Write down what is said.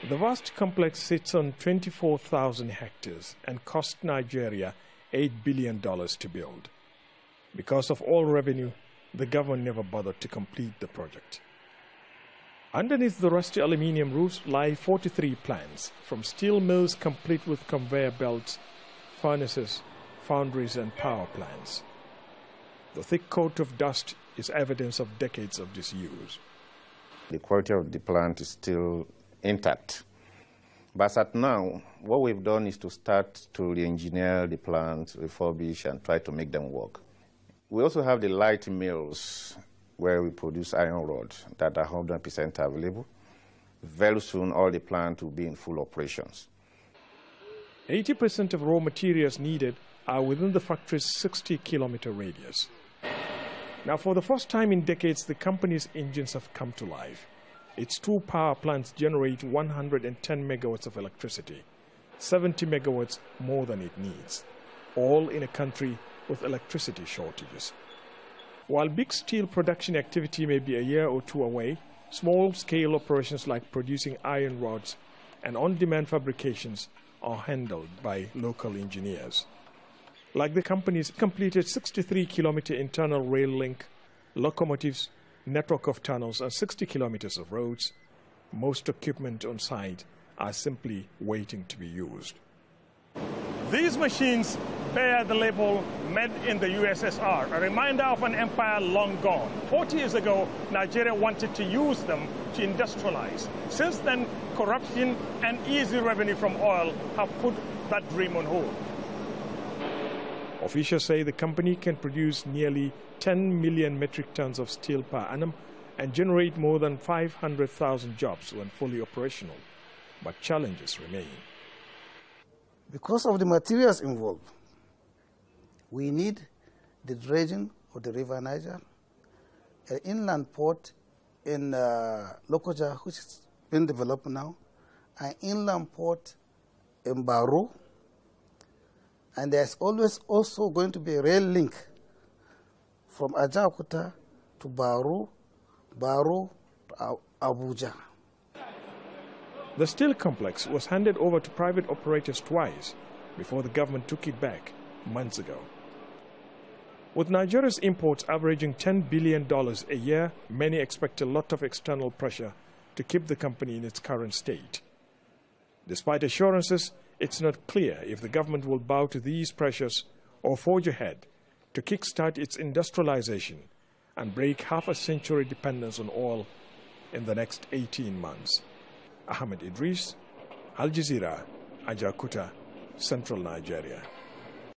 The vast complex sits on 24,000 hectares and cost Nigeria $8 billion to build. Because of all revenue, the government never bothered to complete the project. Underneath the rusty aluminium roofs lie 43 plants, from steel mills complete with conveyor belts, furnaces, foundries and power plants. The thick coat of dust is evidence of decades of disuse. The quality of the plant is still intact. But at now, what we've done is to start to re-engineer the plant, refurbish and try to make them work. We also have the light mills where we produce iron rods that are 100% available. Very soon, all the plant will be in full operations. 80% of raw materials needed are within the factory's 60-kilometer radius. Now, for the first time in decades, the company's engines have come to life. Its two power plants generate 110 megawatts of electricity, 70 megawatts more than it needs, all in a country with electricity shortages. While big steel production activity may be a year or two away, small-scale operations like producing iron rods and on-demand fabrications are handled by local engineers. Like the company's completed 63-kilometer internal rail link, locomotives, network of tunnels, and 60 kilometers of roads, most equipment on site are simply waiting to be used. These machines bear the label made in the USSR, a reminder of an empire long gone. 40 years ago, Nigeria wanted to use them to industrialize. Since then, corruption and easy revenue from oil have put that dream on hold. Officials say the company can produce nearly 10 million metric tons of steel per annum and generate more than 500,000 jobs when fully operational. But challenges remain. Because of the materials involved, we need the dredging of the River Niger, an inland port in Lokoja, which is being developed now, an inland port in Baru, and there's always also going to be a rail link from Ajakuta to Baru to Abuja. The steel complex was handed over to private operators twice before the government took it back months ago. With Nigeria's imports averaging $10 billion a year, many expect a lot of external pressure to keep the company in its current state. Despite assurances, it's not clear if the government will bow to these pressures or forge ahead to kickstart its industrialization and break half-a-century dependence on oil in the next 18 months. Ahmed Idris, Al Jazeera, Ajakuta, Central Nigeria.